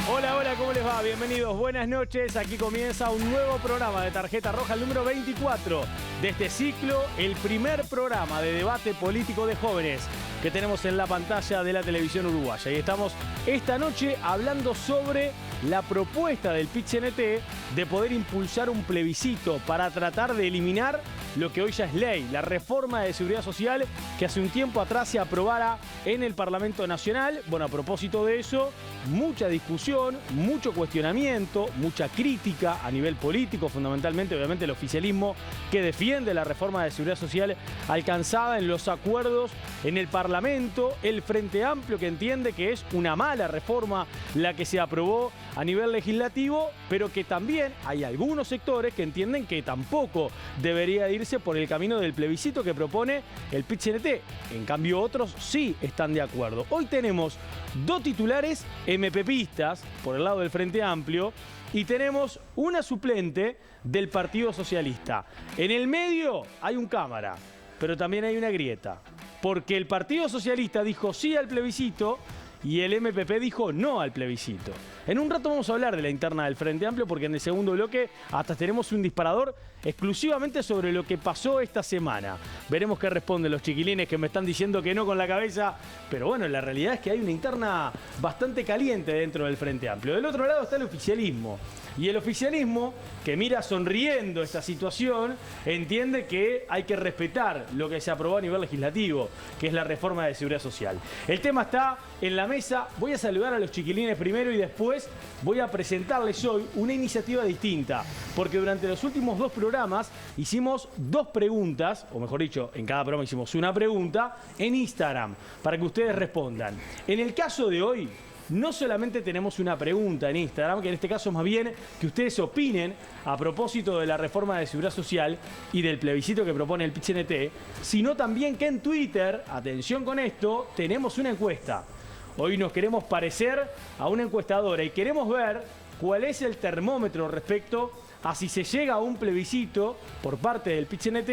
Hola, hola, ¿cómo les va? Bienvenidos, buenas noches. Aquí comienza un nuevo programa de Tarjeta Roja, el número 24 de este ciclo, el primer programa de debate político de jóvenes que tenemos en la pantalla de la televisión uruguaya. Y estamos esta noche hablando sobre la propuesta del PIT-CNT de poder impulsar un plebiscito para tratar de eliminar lo que hoy ya es ley, la reforma de seguridad social que hace un tiempo atrás se aprobara en el Parlamento Nacional. Bueno, a propósito de eso, mucha discusión, mucho cuestionamiento, mucha crítica a nivel político, fundamentalmente, obviamente, el oficialismo que defiende la reforma de seguridad social alcanzada en los acuerdos en el Parlamento, el Frente Amplio que entiende que es una mala reforma la que se aprobó a nivel legislativo, pero que también hay algunos sectores que entienden que tampoco debería irse por el camino del plebiscito que propone el PIT-CNT. En cambio, otros sí están de acuerdo. Hoy tenemos dos titulares MPPistas por el lado del Frente Amplio y tenemos una suplente del Partido Socialista. En el medio hay un cámara, pero también hay una grieta, porque el Partido Socialista dijo sí al plebiscito y el MPP dijo no al plebiscito. En un rato vamos a hablar de la interna del Frente Amplio porque en el segundo bloque hasta tenemos un disparador exclusivamente sobre lo que pasó esta semana. Veremos qué responden los chiquilines que me están diciendo que no con la cabeza, pero bueno, la realidad es que hay una interna bastante caliente dentro del Frente Amplio. Del otro lado está el oficialismo. Y el oficialismo, que mira sonriendo esta situación, entiende que hay que respetar lo que se aprobó a nivel legislativo, que es la reforma de seguridad social. El tema está en la mesa. Voy a saludar a los chiquilines primero y después voy a presentarles hoy una iniciativa distinta, porque durante los últimos dos programas hicimos dos preguntas, o mejor dicho, en cada programa hicimos una pregunta en Instagram, para que ustedes respondan. En el caso de hoy, no solamente tenemos una pregunta en Instagram, que en este caso más bien que ustedes opinen a propósito de la reforma de seguridad social y del plebiscito que propone el PIT-CNT, sino también que en Twitter, atención con esto, tenemos una encuesta. Hoy nos queremos parecer a una encuestadora y queremos ver cuál es el termómetro respecto a si se llega a un plebiscito por parte del PIT-CNT.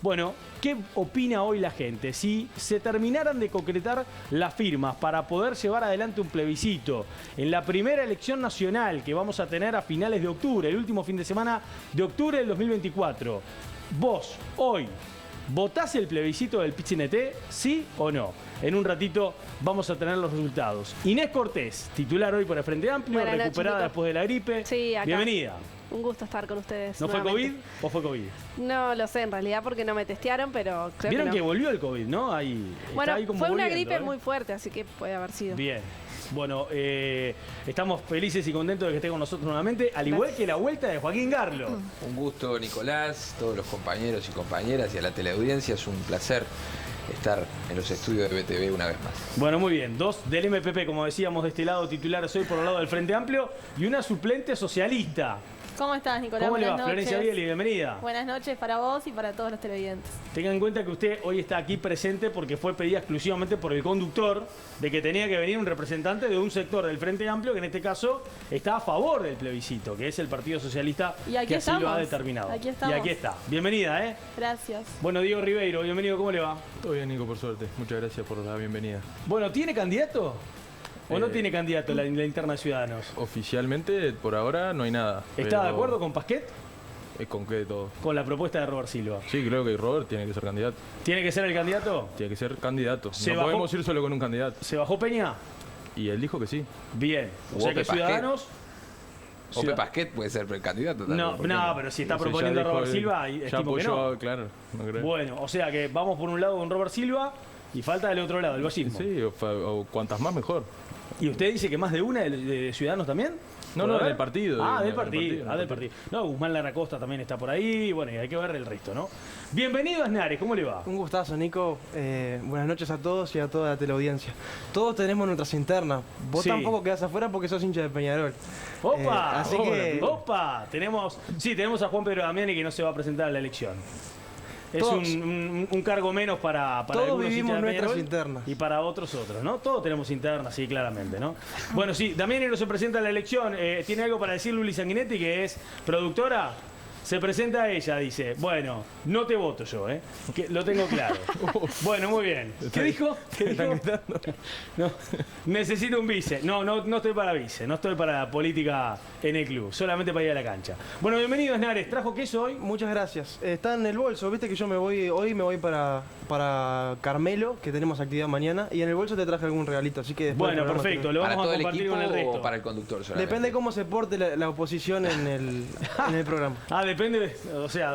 Bueno, ¿qué opina hoy la gente? Si se terminaran de concretar las firmas para poder llevar adelante un plebiscito en la primera elección nacional que vamos a tener a finales de octubre, el último fin de semana de octubre del 2024, vos, hoy, ¿votás el plebiscito del PIT-CNT? ¿Sí o no? En un ratito vamos a tener los resultados. Inés Cortés, titular hoy por el Frente Amplio, Buenas recuperada noches, después de la gripe. Sí, acá. Bienvenida. Un gusto estar con ustedes. ¿No nuevamente. fue COVID o fue COVID? No lo sé en realidad porque no me testearon, pero creo Vieron que no. volvió el COVID, ¿no? Bueno, está ahí como fue una volviendo, gripe muy fuerte, así que puede haber sido. Bien. Bueno, estamos felices y contentos de que esté con nosotros nuevamente, al igual que la vuelta de Joaquín Garlo. Un gusto, Nicolás, todos los compañeros y compañeras y a la teleaudiencia. Es un placer estar en los estudios de BTV una vez más. Bueno, muy bien. Dos del MPP, como decíamos, de este lado, titulares hoy por el lado del Frente Amplio, y una suplente socialista. ¿Cómo estás, Nicolás? ¿Cómo le va? Buenas Florencia noches. Bieli, bienvenida. Buenas noches para vos y para todos los televidentes. Tenga en cuenta que usted hoy está aquí presente porque fue pedida exclusivamente por el conductor de que tenía que venir un representante de un sector del Frente Amplio que en este caso está a favor del plebiscito, que es el Partido Socialista, Y aquí que así lo estamos. ha determinado. Aquí estamos. Y aquí está. Bienvenida, ¿eh? Gracias. Bueno, Diego Ribeiro, bienvenido, ¿cómo le va? Todo bien, Nico, por suerte. Muchas gracias por la bienvenida. Bueno, ¿tiene candidato? ¿O no tiene candidato la interna de Ciudadanos? Oficialmente, por ahora, no hay nada. ¿Está de pero acuerdo con Pasquet? ¿Con qué todo? Con la propuesta de Robert Silva. Sí, creo que Robert tiene que ser candidato. ¿Tiene que ser el candidato? Tiene que ser candidato. Se No bajó- podemos ir solo con un candidato. ¿Se bajó Peña? Y él dijo que sí. Bien. O O sea que Ope Pasquet. Ciudadanos... Ope Pasquet puede ser precandidato también. No, ¿por qué no, pero si está Entonces proponiendo a ya dijo Robert él, Silva, ya estimo que apoyó, no. claro, no creo. Bueno, o sea que vamos por un lado con Robert Silva y falta del otro lado, el vallismo. Sí, o cuantas más mejor. ¿Y usted dice que más de una de Ciudadanos también? No, ¿Puede no, haber? del partido. Ah, del del partido. partido, Del partido. No, Guzmán Lara Costa también está por ahí. Bueno, y hay que ver el resto, ¿no? Bienvenido a Snares, ¿cómo le va? Un gustazo, Nico. Buenas noches a todos y a toda la teleaudiencia. Todos tenemos nuestras internas. Vos Sí. tampoco quedás afuera porque sos hincha de Peñarol. ¡Opa! Así que ¡Opa! Tenemos a Juan Pedro Damiani que no se va a presentar a la elección. Es Todos- un cargo menos para Todos algunos vivimos hinchas de nuestras Peñarol internas. y para otros. ¿No? Todos tenemos internas, sí, claramente, ¿no? Bueno, sí, Damiani no se presenta a la elección. ¿Tiene algo para decir Luli Sanguinetti, que es productora? Se presenta ella, dice, bueno, no te voto yo, que lo tengo claro. Bueno, muy bien. ¿Qué dijo? ¿Qué dijo? No, necesito un vice. No estoy para vice, no estoy para política en el club, solamente para ir a la cancha. Bueno, bienvenido, Snares. ¿Trajo queso hoy? Muchas gracias. Está en el bolso, viste que yo hoy me voy para Carmelo, que tenemos actividad mañana, y en el bolso te traje algún regalito, así que después Bueno, perfecto, lo ¿Para vamos todo a el compartir equipo con el resto. o para el conductor solamente? Depende cómo se porte la oposición en el programa. Depende,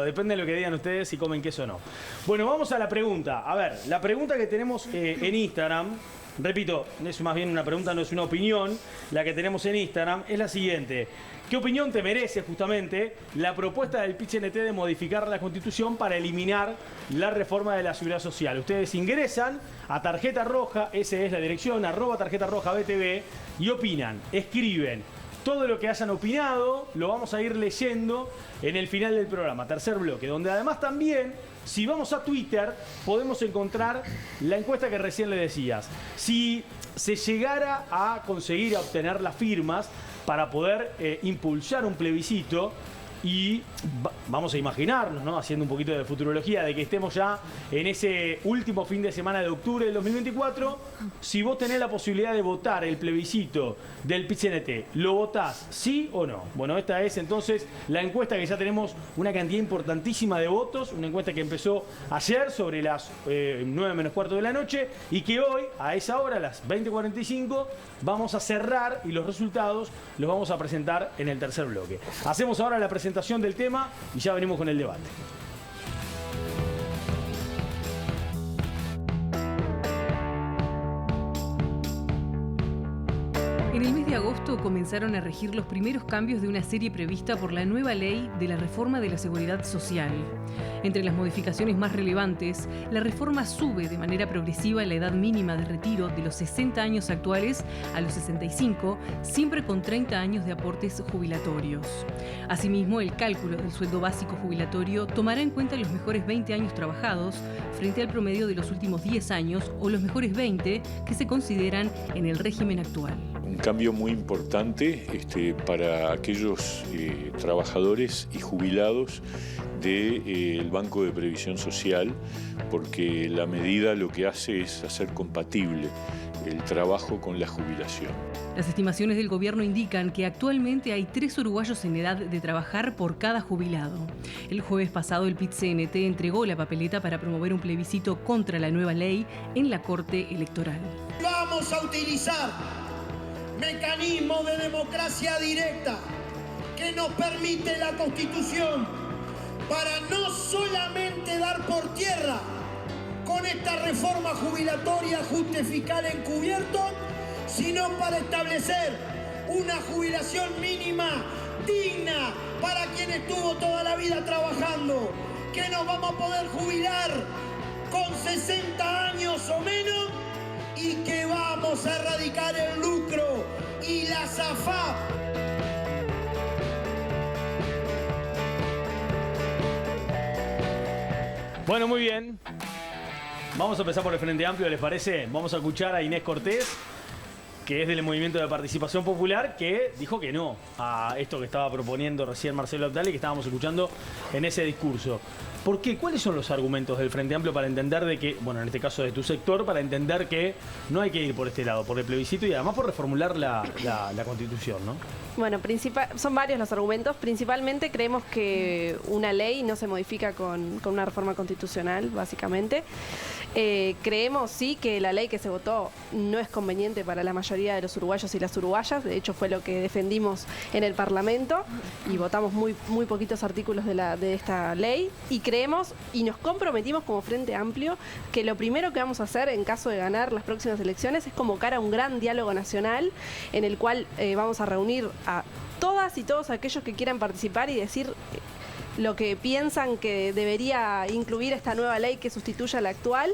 depende de lo que digan ustedes si comen queso o no. Bueno, vamos a la pregunta. A ver, la pregunta que tenemos en Instagram, repito, es más bien una pregunta, no es una opinión, la que tenemos en Instagram es la siguiente. ¿Qué opinión te merece justamente la propuesta del PIT-CNT de modificar la Constitución para eliminar la reforma de la Seguridad Social? Ustedes ingresan a Tarjeta Roja, esa es la dirección, @tarjetarrojabtv, y opinan, escriben. Todo lo que hayan opinado lo vamos a ir leyendo en el final del programa, tercer bloque, donde además también, si vamos a Twitter, podemos encontrar la encuesta que recién le decías. Si se llegara a conseguir obtener las firmas para poder impulsar un plebiscito, y vamos a imaginarnos, ¿no?, haciendo un poquito de futurología, de que estemos ya en ese último fin de semana de octubre del 2024, si vos tenés la posibilidad de votar el plebiscito del PIT-CNT, ¿lo votás sí o no? Bueno, esta es entonces la encuesta que ya tenemos una cantidad importantísima de votos, una encuesta que empezó ayer sobre las 9 menos cuarto de la noche, y que hoy, a esa hora, a las 20:45, vamos a cerrar y los resultados los vamos a presentar en el tercer bloque. Hacemos ahora la presentación del tema y ya venimos con el debate. En el mes de agosto comenzaron a regir los primeros cambios de una serie prevista por la nueva ley de la reforma de la Seguridad Social. Entre las modificaciones más relevantes, la reforma sube de manera progresiva la edad mínima de retiro de los 60 años actuales a los 65, siempre con 30 años de aportes jubilatorios. Asimismo, el cálculo del sueldo básico jubilatorio tomará en cuenta los mejores 20 años trabajados frente al promedio de los últimos 10 años o los mejores 20 que se consideran en el régimen actual. Un cambio muy importante para aquellos trabajadores y jubilados del Banco de Previsión Social, porque la medida lo que hace es hacer compatible el trabajo con la jubilación. Las estimaciones del gobierno indican que actualmente hay 3 uruguayos en edad de trabajar por cada jubilado. El jueves pasado el PIT-CNT entregó la papeleta para promover un plebiscito contra la nueva ley en la Corte Electoral. Vamos a utilizar mecanismos de democracia directa que nos permite la Constitución para no solamente dar por tierra con esta reforma jubilatoria ajuste fiscal encubierto, sino para establecer una jubilación mínima digna para quien estuvo toda la vida trabajando, que nos vamos a poder jubilar con 60 años o menos y que vamos a erradicar el lucro y la SAFAP. Bueno, muy bien. Vamos a empezar por el Frente Amplio, ¿les parece? Vamos a escuchar a Inés Cortés, que es del Movimiento de Participación Popular, que dijo que no a esto que estaba proponiendo recién Marcelo Abdal y que estábamos escuchando en ese discurso. ¿Por qué? ¿Cuáles son los argumentos del Frente Amplio para entender de que, bueno, en este caso de tu sector, para entender que no hay que ir por este lado, por el plebiscito y además por reformular la Constitución, ¿no? Bueno, son varios los argumentos. Principalmente creemos que una ley no se modifica con una reforma constitucional, básicamente. Creemos, sí, que la ley que se votó no es conveniente para la mayoría de los uruguayos y las uruguayas. De hecho, fue lo que defendimos en el Parlamento y votamos muy poquitos artículos de esta ley. Y creemos y nos comprometimos como Frente Amplio que lo primero que vamos a hacer en caso de ganar las próximas elecciones es convocar a un gran diálogo nacional en el cual vamos a reunir a todas y todos aquellos que quieran participar y decir lo que piensan que debería incluir esta nueva ley que sustituya a la actual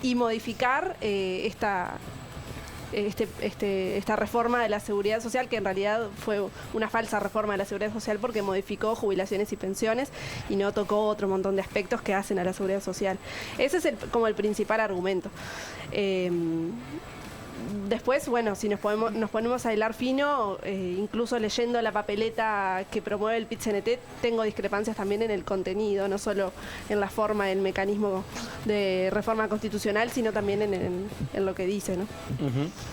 y modificar esta reforma de la Seguridad Social, que en realidad fue una falsa reforma de la Seguridad Social porque modificó jubilaciones y pensiones y no tocó otro montón de aspectos que hacen a la Seguridad Social. Ese es como el principal argumento. Después, bueno, si nos ponemos a hilar fino, incluso leyendo la papeleta que promueve el PIT-CNT, tengo discrepancias también en el contenido, no solo en la forma, el mecanismo de reforma constitucional, sino también en lo que dice, ¿no?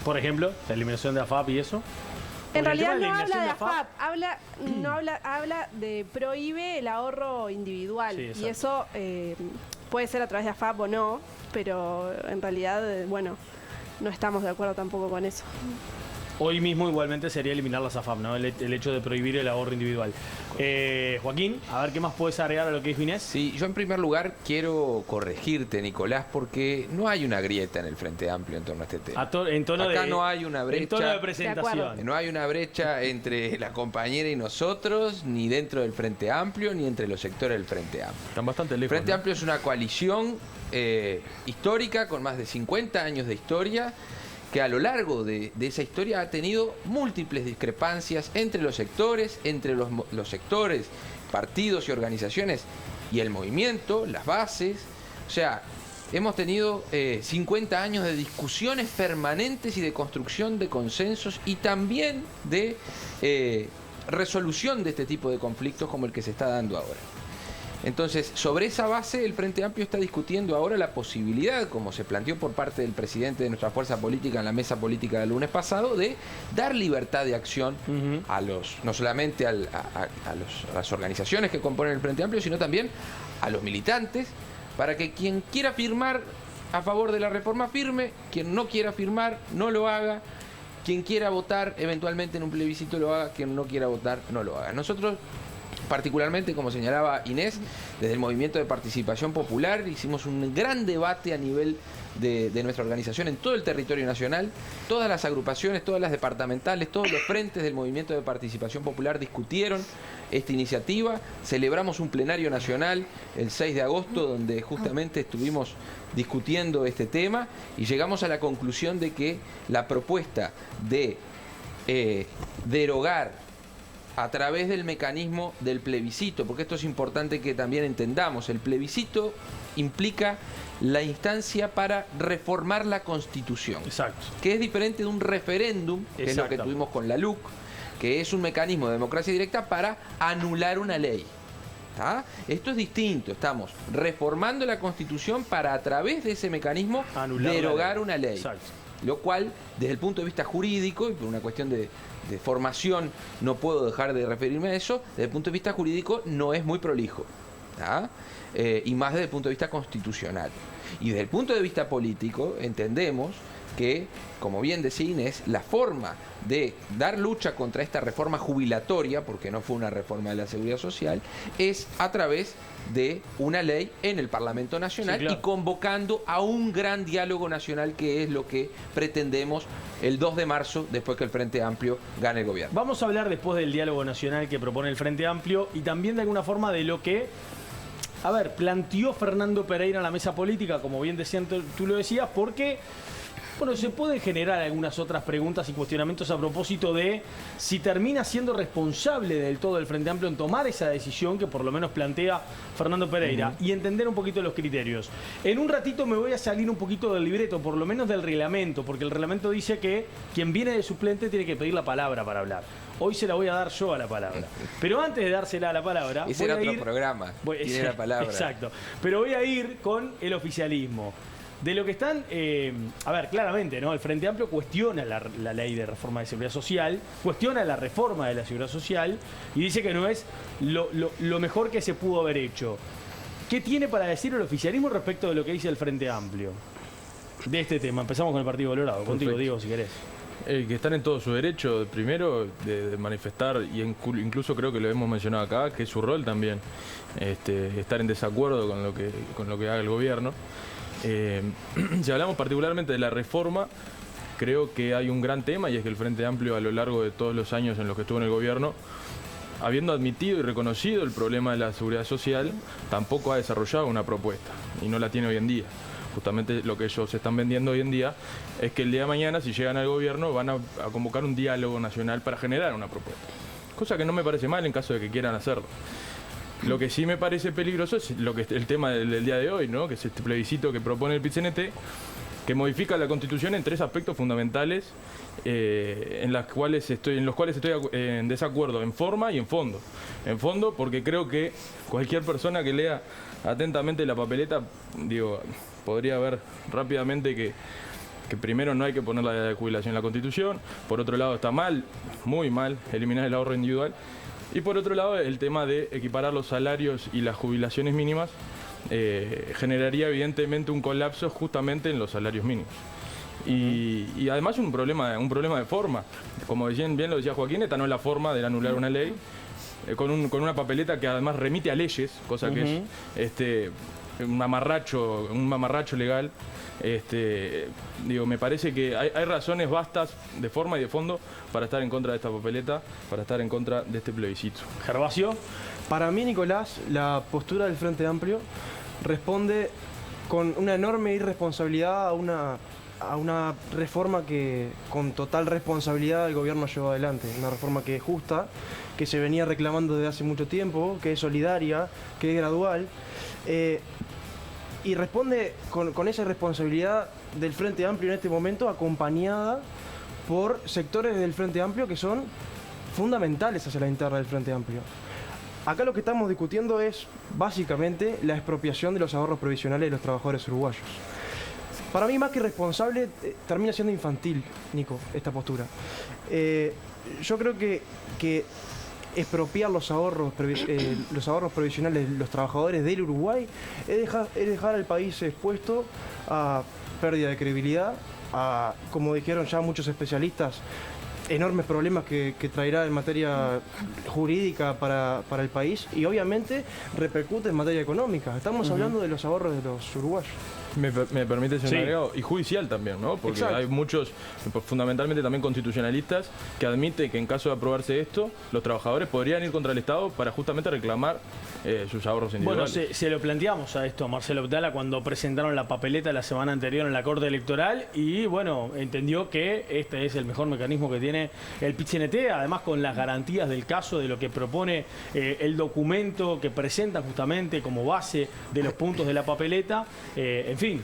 Por ejemplo, la eliminación de AFAP y eso. En Porque el realidad tema no la habla de eliminación AFAP, habla de prohíbe el ahorro individual. Sí, y exacto. eso puede ser a través de AFAP o no, pero en realidad, bueno, no estamos de acuerdo tampoco con eso. Hoy mismo igualmente sería eliminar las AFAP, ¿no? El hecho de prohibir el ahorro individual. Joaquín, a ver qué más puedes agregar a lo que dijo Inés. Sí, yo en primer lugar quiero corregirte, Nicolás, porque no hay una grieta en el Frente Amplio en torno a este tema. Acá no hay una brecha. En tono de presentación. No hay una brecha entre la compañera y nosotros, ni dentro del Frente Amplio, ni entre los sectores del Frente Amplio. Están bastante lejos. El Frente ¿no? Amplio es una coalición histórica, con más de 50 años de historia, que a lo largo de esa historia ha tenido múltiples discrepancias entre los sectores, partidos y organizaciones y el movimiento, las bases. O sea, hemos tenido 50 años de discusiones permanentes y de construcción de consensos y también de resolución de este tipo de conflictos como el que se está dando ahora. Entonces, sobre esa base, el Frente Amplio está discutiendo ahora la posibilidad, como se planteó por parte del presidente de nuestra fuerza política en la mesa política del lunes pasado, de dar libertad de acción a no solamente a las organizaciones que componen el Frente Amplio, sino también a los militantes, para que quien quiera firmar a favor de la reforma firme, quien no quiera firmar no lo haga, quien quiera votar eventualmente en un plebiscito lo haga, quien no quiera votar no lo haga. Nosotros, particularmente, como señalaba Inés, desde el Movimiento de Participación Popular hicimos un gran debate a nivel de nuestra organización en todo el territorio nacional. Todas las agrupaciones, todas las departamentales, todos los frentes del Movimiento de Participación Popular discutieron esta iniciativa. Celebramos un plenario nacional el 6 de agosto donde justamente estuvimos discutiendo este tema y llegamos a la conclusión de que la propuesta de derogar a través del mecanismo del plebiscito, porque esto es importante que también entendamos, el plebiscito implica la instancia para reformar la Constitución. Exacto. Que es diferente de un referéndum, que es lo que tuvimos con la LUC, que es un mecanismo de democracia directa para anular una ley. ¿Tá? Esto es distinto, estamos reformando la Constitución para a través de ese mecanismo derogar una ley. Exacto. Lo cual, desde el punto de vista jurídico, y por una cuestión de formación no puedo dejar de referirme a eso, desde el punto de vista jurídico no es muy prolijo, y más desde el punto de vista constitucional. Y desde el punto de vista político entendemos que, como bien decía Inés, la forma de dar lucha contra esta reforma jubilatoria, porque no fue una reforma de la seguridad social, es a través de una ley en el Parlamento Nacional, sí, claro, y convocando a un gran diálogo nacional, que es lo que pretendemos el 2 de marzo, después que el Frente Amplio gane el gobierno. Vamos a hablar después del diálogo nacional que propone el Frente Amplio y también de alguna forma de lo que, planteó Fernando Pereira en la mesa política, como bien decían, tú lo decías, porque bueno, se pueden generar algunas otras preguntas y cuestionamientos a propósito de si termina siendo responsable del todo el Frente Amplio en tomar esa decisión que por lo menos plantea Fernando Pereira, y entender un poquito los criterios. En un ratito me voy a salir un poquito del libreto, por lo menos del reglamento, porque el reglamento dice que quien viene de suplente tiene que pedir la palabra para hablar. Hoy se la voy a dar yo a la palabra. Pero antes de dársela a la palabra... Ese era otro programa, tiene la palabra. Exacto. Pero voy a ir con el oficialismo. De lo que están, claramente, ¿no? El Frente Amplio cuestiona la ley de reforma de seguridad social, cuestiona la reforma de la seguridad social y dice que no es lo mejor que se pudo haber hecho. ¿Qué tiene para decir el oficialismo respecto de lo que dice el Frente Amplio de este tema? Empezamos con el Partido Colorado. Contigo, Diego, si querés. Que están en todo su derecho, primero, de manifestar, y incluso creo que lo hemos mencionado acá, que es su rol también, estar en desacuerdo con lo que haga el gobierno. Si hablamos particularmente de la reforma, creo que hay un gran tema, y es que el Frente Amplio, a lo largo de todos los años en los que estuvo en el gobierno, habiendo admitido y reconocido el problema de la seguridad social, tampoco ha desarrollado una propuesta, y no la tiene hoy en día. Justamente lo que ellos están vendiendo hoy en día es que el día de mañana, si llegan al gobierno, van a convocar un diálogo nacional para generar una propuesta. Cosa que no me parece mal en caso de que quieran hacerlo. Lo que sí me parece peligroso es el tema del día de hoy, ¿no? Que es este plebiscito que propone el PIT-CNT, que modifica la Constitución en 3 aspectos fundamentales en los cuales estoy en desacuerdo, en forma y en fondo. En fondo porque creo que cualquier persona que lea atentamente la papeleta, podría ver rápidamente que primero no hay que poner la edad de jubilación en la Constitución, por otro lado está mal, muy mal, eliminar el ahorro individual, y por otro lado el tema de equiparar los salarios y las jubilaciones mínimas generaría evidentemente un colapso justamente en los salarios mínimos. Y además un problema de forma. Como bien lo decía Joaquín, esta no es la forma de anular una ley con una papeleta que además remite a leyes, cosa que es un mamarracho legal. Me parece que hay razones vastas de forma y de fondo para estar en contra de esta papeleta, para estar en contra de este plebiscito. Gervasio. Para mí, Nicolás, la postura del Frente Amplio responde con una enorme irresponsabilidad a una reforma que con total responsabilidad el gobierno llevó adelante. Una reforma que es justa, que se venía reclamando desde hace mucho tiempo, que es solidaria, que es gradual. Y responde con esa responsabilidad del Frente Amplio en este momento, acompañada por sectores del Frente Amplio que son fundamentales hacia la interna del Frente Amplio. Acá lo que estamos discutiendo es básicamente la expropiación de los ahorros provisionales de los trabajadores uruguayos. Para mí, más que responsable, termina siendo infantil, Nico, esta postura. Yo creo que expropiar los ahorros provisionales de los trabajadores del Uruguay es dejar al país expuesto a pérdida de credibilidad, a, como dijeron ya muchos especialistas, enormes problemas que traerá en materia jurídica para el país y obviamente repercute en materia económica. Estamos hablando de los ahorros de los uruguayos. Me permite ser un agregado, y judicial también, ¿no? Porque hay muchos, fundamentalmente también constitucionalistas, que admiten que en caso de aprobarse esto, los trabajadores podrían ir contra el Estado para justamente reclamar sus ahorros individuales. Bueno, se lo planteamos a esto a Marcelo Abdala cuando presentaron la papeleta la semana anterior en la Corte Electoral y, bueno, entendió que este es el mejor mecanismo que tiene el PIT-CNT, además con las garantías del caso, de lo que propone el documento que presenta justamente como base de los puntos de la papeleta. En fin,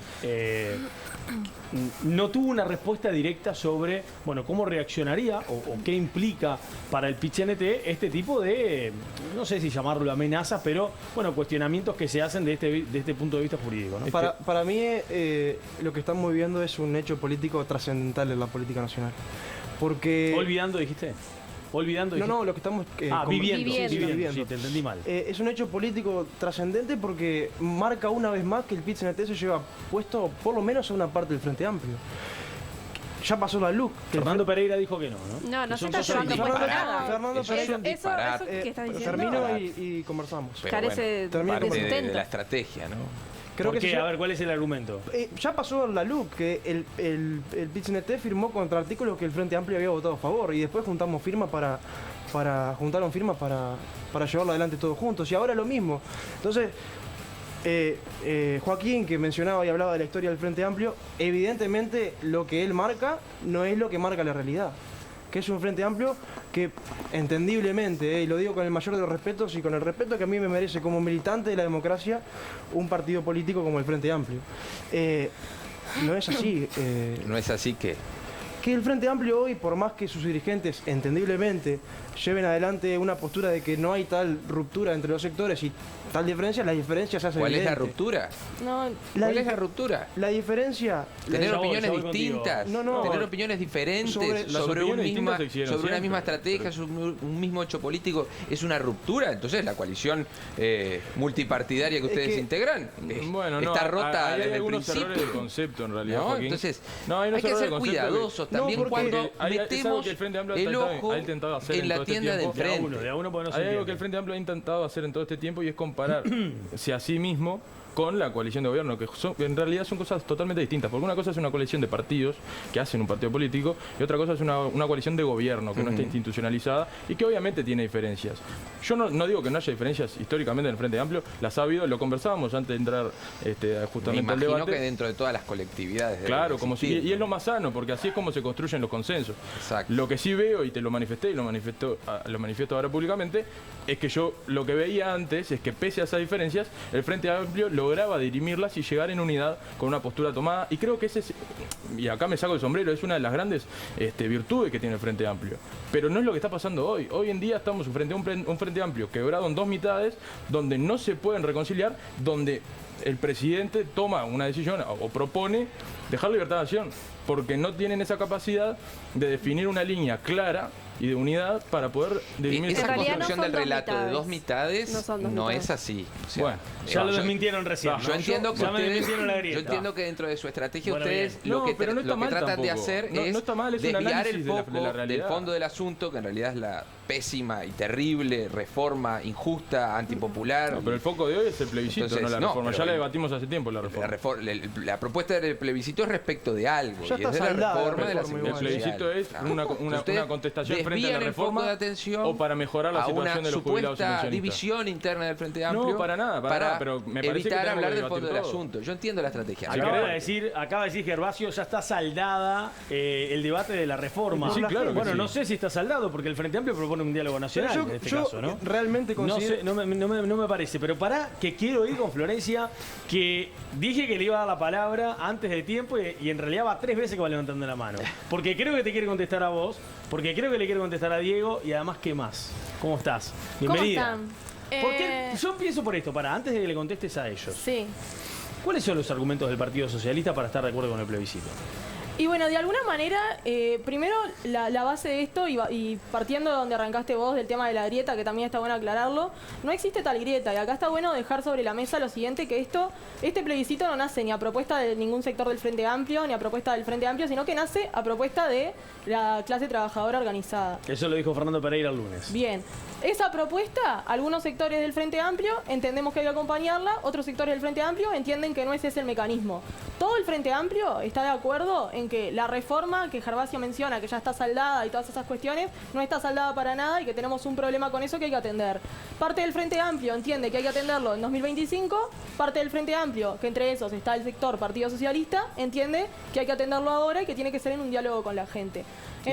no tuvo una respuesta directa sobre, bueno, cómo reaccionaría o qué implica para el PIT-CNT este tipo de, no sé si llamarlo amenazas, pero, bueno, cuestionamientos que se hacen de este punto de vista jurídico, ¿no? Para mí, lo que estamos viviendo es un hecho político trascendental en la política nacional. Porque... ¿Olvidando, dijiste? No, lo que estamos... viviendo. Sí, te entendí mal. Es un hecho político trascendente porque marca una vez más que el PIT-CNT se lleva puesto por lo menos a una parte del Frente Amplio. Ya pasó la LUC. Fernando Pereira dijo que no. No se está llevando puesto nada. Fernando Pereira... Eso que estás diciendo... Termino y conversamos. Carece parte de sustento. de la estrategia, ¿no? Creo ¿Por que qué? A ver, ¿cuál es el argumento? Ya pasó la LUC, que el PIT-CNT firmó contra artículos que el Frente Amplio había votado a favor y después juntaron firmas para llevarlo adelante todos juntos y ahora lo mismo. Entonces, Joaquín, que mencionaba y hablaba de la historia del Frente Amplio, evidentemente lo que él marca no es lo que marca la realidad. Que es un Frente Amplio que, entendiblemente, y lo digo con el mayor de los respetos y con el respeto que a mí me merece como militante de la democracia, un partido político como el Frente Amplio. No es así. ¿No es así que? Que el Frente Amplio hoy, por más que sus dirigentes, entendiblemente, lleven adelante una postura de que no hay tal ruptura entre los sectores y tal diferencia, la diferencia se hace ¿Cuál evidente. es la ruptura? No, ¿Cuál es la ruptura? La diferencia... Tener Ya voy opiniones distintas, No. tener opiniones diferentes sobre una misma estrategia, sobre un mismo hecho político, es una ruptura. Entonces la coalición multipartidaria que ustedes integran está rota hay desde el algunos principio. errores de concepto en realidad, ¿No? Joaquín. Entonces hay que ser cuidadosos también cuando metemos el ojo en la tienda del frente. Hay algo que el Frente Amplio ha intentado hacer en todo este tiempo y es compararse a sí mismo con la coalición de gobierno, que en realidad son cosas totalmente distintas, porque una cosa es una coalición de partidos que hacen un partido político y otra cosa es una coalición de gobierno que no está institucionalizada y que obviamente tiene diferencias. Yo no digo que no haya diferencias históricamente en el Frente Amplio, las ha habido, lo conversábamos antes de entrar justamente al debate. Me imagino que dentro de todas las colectividades. Claro, y es lo más sano, porque así es como se construyen los consensos. Exacto. Lo que sí veo, y te lo manifesté y lo manifiesto ahora públicamente, es que yo lo que veía antes es que pese a esas diferencias, el Frente Amplio lograba dirimirlas y llegar en unidad con una postura tomada. Y creo que ese es, y acá me saco el sombrero, es una de las grandes virtudes que tiene el Frente Amplio. Pero no es lo que está pasando hoy. Hoy en día estamos frente a un Frente Amplio quebrado en dos mitades, donde no se pueden reconciliar, donde el presidente toma una decisión o propone dejar libertad de acción, porque no tienen esa capacidad de definir una línea clara y de unidad para poder dirimir esa realidad construcción no del son dos relato de mitades. dos mitades No son dos no mitades. es así. O sea, Bueno, ya lo yo- desmintieron recién. Yo entiendo que ya me ustedes, desmintieron la yo grieta. entiendo que dentro de su estrategia Bueno, ustedes bien. lo No, que, pero no está lo que mal tratan de tampoco. hacer No, es no está mal, es un desviar análisis el de la foco realidad. del fondo del asunto, que en realidad es la pésima y terrible reforma injusta, antipopular. No, pero el foco de hoy es el plebiscito, Entonces, no la no, reforma. pero Ya la el- debatimos hace tiempo la reforma. La propuesta del plebiscito es respecto de algo, Ya y está es de la saldada la reforma de la reforma seguridad El plebiscito social. es una Ustedes contestación frente a desvían la el foco reforma de atención o para mejorar la a situación una de los jubilados y supuesta pensionistas. división interna del Frente Amplio. No, para nada, pero me parece que evitar tenemos hablar que del debatir fondo del todo. asunto. Yo entiendo la estrategia. Si Acaba querés- de decir Gervasio, ya está saldada el debate de la reforma. Sí, claro que Bueno, sí. no sé si está saldado, porque el Frente Amplio propone un diálogo nacional Yo, en este yo caso, ¿no? realmente No, considero... sé, no me parece, pero pará, que quiero ir con Florencia, que dije que le iba a dar la palabra antes de tiempo y en realidad va 3 veces que va levantando la mano. Porque creo que te quiere contestar a vos, porque creo que le quiere contestar a Diego y además, ¿qué más? ¿Cómo estás? Bienvenida. ¿Cómo están? Porque yo pienso por esto, antes de que le contestes a ellos. Sí. ¿Cuáles son los argumentos del Partido Socialista para estar de acuerdo con el plebiscito? Y bueno, de alguna manera, primero la base de esto, y partiendo de donde arrancaste vos, del tema de la grieta, que también está bueno aclararlo, no existe tal grieta. Y acá está bueno dejar sobre la mesa lo siguiente, que este plebiscito no nace ni a propuesta de ningún sector del Frente Amplio, ni a propuesta del Frente Amplio, sino que nace a propuesta de la clase trabajadora organizada. Eso lo dijo Fernando Pereira el lunes. Bien, esa propuesta, algunos sectores del Frente Amplio entendemos que hay que acompañarla, otros sectores del Frente Amplio entienden que no ese es el mecanismo. Todo el Frente Amplio está de acuerdo en que la reforma que Gervasio menciona, que ya está saldada y todas esas cuestiones, no está saldada para nada y que tenemos un problema con eso que hay que atender. Parte del Frente Amplio entiende que hay que atenderlo en 2025, parte del Frente Amplio, que entre esos está el sector Partido Socialista, entiende que hay que atenderlo ahora y que tiene que ser en un diálogo con la gente.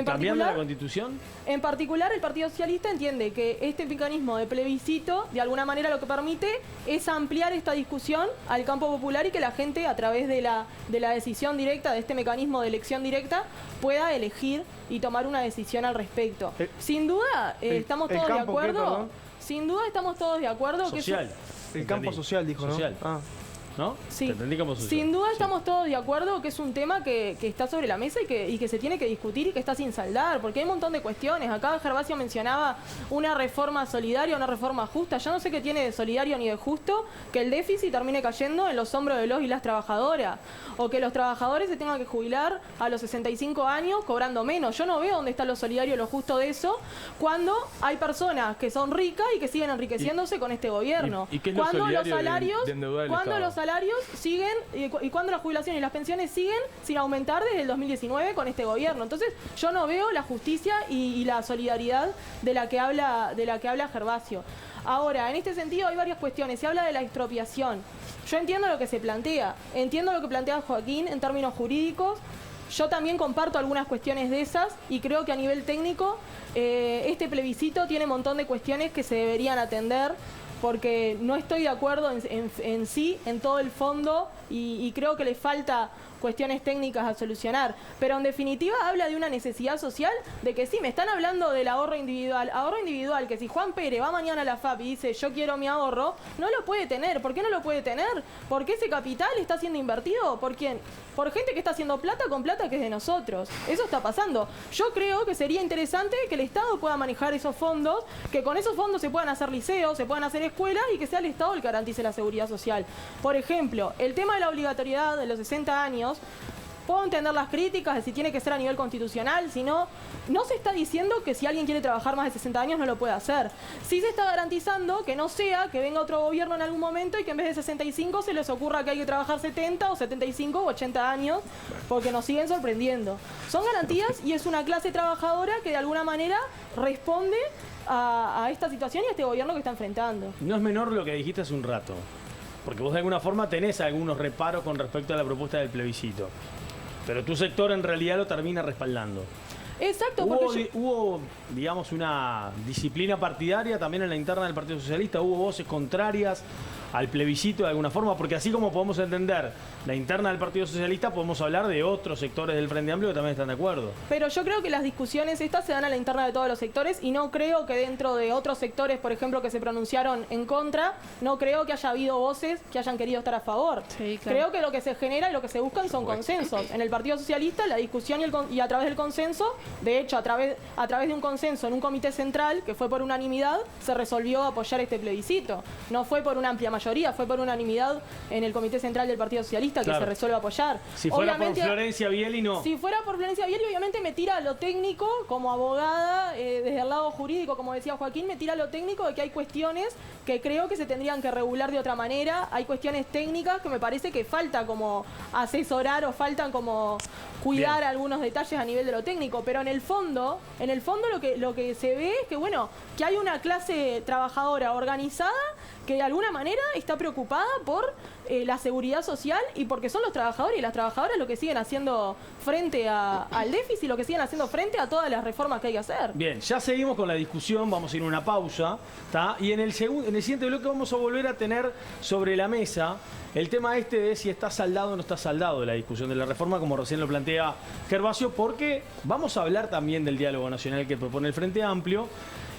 ¿Cambiando la Constitución? En particular, el Partido Socialista entiende que este mecanismo de plebiscito, de alguna manera lo que permite es ampliar esta discusión al campo popular y que la gente, a través de la decisión directa, de este mecanismo de elección directa, pueda elegir y tomar una decisión al respecto. Sin duda, estamos el todos de campo, ¿qué, acuerdo. perdón? Sin duda estamos todos de acuerdo Social. El campo Entendí. social, dijo, ¿no? Social. Ah. ¿No? Sí. Te entendí como social. Sin duda Sí. estamos todos de acuerdo que es un tema que está sobre la mesa y que se tiene que discutir y que está sin saldar, porque hay un montón de cuestiones. Acá Gervasio mencionaba una reforma solidaria, una reforma justa. Yo no sé qué tiene de solidario ni de justo que el déficit termine cayendo en los hombros de los y las trabajadoras, o que los trabajadores se tengan que jubilar a los 65 años cobrando menos. Yo no veo dónde está lo solidario, lo justo de eso, cuando hay personas que son ricas y que siguen enriqueciéndose con este gobierno. ¿Y qué es lo cuando los solidario de salarios, endeudar el cuando Estado? los salarios siguen y cuando las jubilaciones y las pensiones siguen sin aumentar desde el 2019 con este gobierno. Entonces yo no veo la justicia y la solidaridad de la que habla Gervasio. Ahora, en este sentido hay varias cuestiones. Se habla de la expropiación. Yo entiendo lo que se plantea, entiendo lo que plantea Joaquín en términos jurídicos. Yo también comparto algunas cuestiones de esas y creo que a nivel técnico este plebiscito tiene un montón de cuestiones que se deberían atender, porque no estoy de acuerdo en sí, en todo el fondo, y creo que le falta cuestiones técnicas a solucionar. Pero en definitiva habla de una necesidad social, de que sí, me están hablando del ahorro individual, que si Juan Pérez va mañana a la FAP y dice yo quiero mi ahorro, no lo puede tener. ¿Por qué no lo puede tener? Porque ese capital está siendo invertido. ¿Por quién? Por gente que está haciendo plata con plata que es de nosotros. Eso está pasando. Yo creo que sería interesante que el Estado pueda manejar esos fondos, que con esos fondos se puedan hacer liceos, se puedan hacer escuelas y que sea el Estado el que garantice la seguridad social. Por ejemplo, el tema de la obligatoriedad de los 60 años, puedo entender las críticas de si tiene que ser a nivel constitucional, si no, no se está diciendo que si alguien quiere trabajar más de 60 años no lo puede hacer. Sí se está garantizando que no sea que venga otro gobierno en algún momento y que en vez de 65 se les ocurra que hay que trabajar 70 o 75 o 80 años, porque nos siguen sorprendiendo. Son garantías y es una clase trabajadora que de alguna manera responde a esta situación y a este gobierno que está enfrentando. No es menor lo que dijiste hace un rato, porque vos de alguna forma tenés algunos reparos con respecto a la propuesta del plebiscito, pero tu sector en realidad lo termina respaldando. Exacto, porque Hubo, digamos, una disciplina partidaria también en la interna del Partido Socialista, hubo voces contrarias al plebiscito de alguna forma? Porque así como podemos entender la interna del Partido Socialista, podemos hablar de otros sectores del Frente Amplio que también están de acuerdo. Pero yo creo que las discusiones estas se dan a la interna de todos los sectores y no creo que dentro de otros sectores, por ejemplo, que se pronunciaron en contra, no creo que haya habido voces que hayan querido estar a favor. Sí, claro. Creo que lo que se genera y lo que se buscan son consensos. En el Partido Socialista, la discusión y a través del consenso, de hecho, a través de un consenso en un comité central, que fue por unanimidad, se resolvió apoyar este plebiscito. No fue por una amplia mayoría, fue por unanimidad en el comité central del Partido Socialista que se resuelve apoyar. Si fuera por Florencia Bieli, no. Si fuera por Florencia Bieli, obviamente me tira lo técnico, como abogada, desde el lado jurídico, como decía Joaquín, me tira lo técnico de que hay cuestiones que creo que se tendrían que regular de otra manera. Hay cuestiones técnicas que me parece que falta como asesorar o faltan como cuidar algunos detalles a nivel de lo técnico, pero en el fondo lo que se ve es que bueno, que hay una clase trabajadora organizada que de alguna manera está preocupada por la seguridad social y porque son los trabajadores y las trabajadoras lo que siguen haciendo frente al déficit, lo que siguen haciendo frente a todas las reformas que hay que hacer. Bien, ya seguimos con la discusión, vamos a ir a una pausa, ¿tá? Y en el siguiente bloque vamos a volver a tener sobre la mesa el tema de si está saldado o no está saldado la discusión de la reforma, como recién lo plantea Gervasio, porque vamos a hablar también del diálogo nacional que propone el Frente Amplio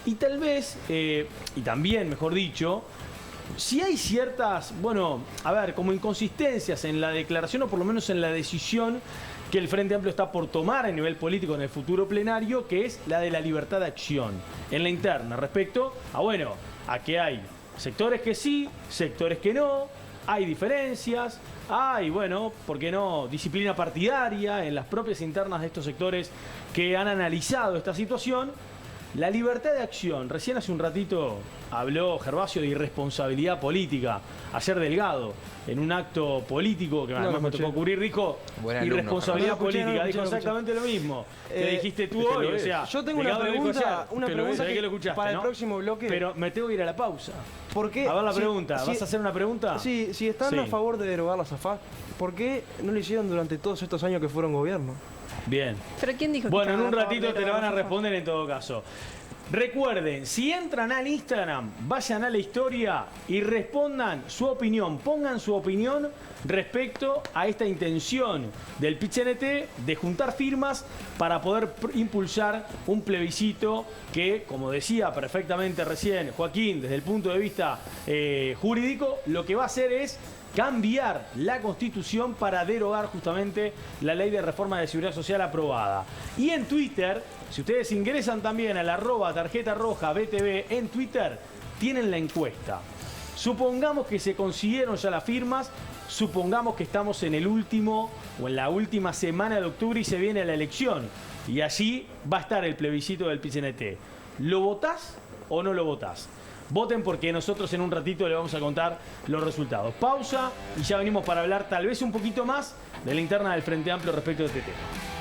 y tal vez, y también, mejor dicho, si hay ciertas, como inconsistencias en la declaración o por lo menos en la decisión que el Frente Amplio está por tomar a nivel político en el futuro plenario, que es la de la libertad de acción en la interna respecto a que hay sectores que sí, sectores que no, hay diferencias, hay, ¿por qué no?, disciplina partidaria en las propias internas de estos sectores que han analizado esta situación. La libertad de acción, recién hace un ratito habló Gervasio de irresponsabilidad política. Ayer Delgado, en un acto político que además me tocó cubrir, dijo irresponsabilidad política. Dijo exactamente lo mismo que dijiste tú hoy. O sea, yo tengo una pregunta que lo escuchaste, para el próximo bloque. Pero me tengo que ir a la pausa. ¿Por qué? A ver la pregunta. ¿Vas a hacer una pregunta? Sí, si están a favor de derogar la SAFAP, ¿por qué no lo hicieron durante todos estos años que fueron gobierno? Bien. ¿Pero quién dijo que Bueno, en un ratito te lo van a responder en todo caso. Recuerden, si entran al Instagram, vayan a la historia y respondan su opinión, pongan su opinión respecto a esta intención del PIT-CNT de juntar firmas para poder impulsar un plebiscito que, como decía perfectamente recién Joaquín, desde el punto de vista jurídico, lo que va a hacer es cambiar la Constitución para derogar justamente la ley de reforma de seguridad social aprobada. Y en Twitter, si ustedes ingresan también al @tarjetarrojabtv en Twitter, tienen la encuesta. Supongamos que se consiguieron ya las firmas, supongamos que estamos en el último o en la última semana de octubre y se viene la elección. Y allí va a estar el plebiscito del PIT-CNT. ¿Lo votás o no lo votás? Voten porque nosotros en un ratito le vamos a contar los resultados. Pausa y ya venimos para hablar tal vez un poquito más de la interna del Frente Amplio respecto de este tema.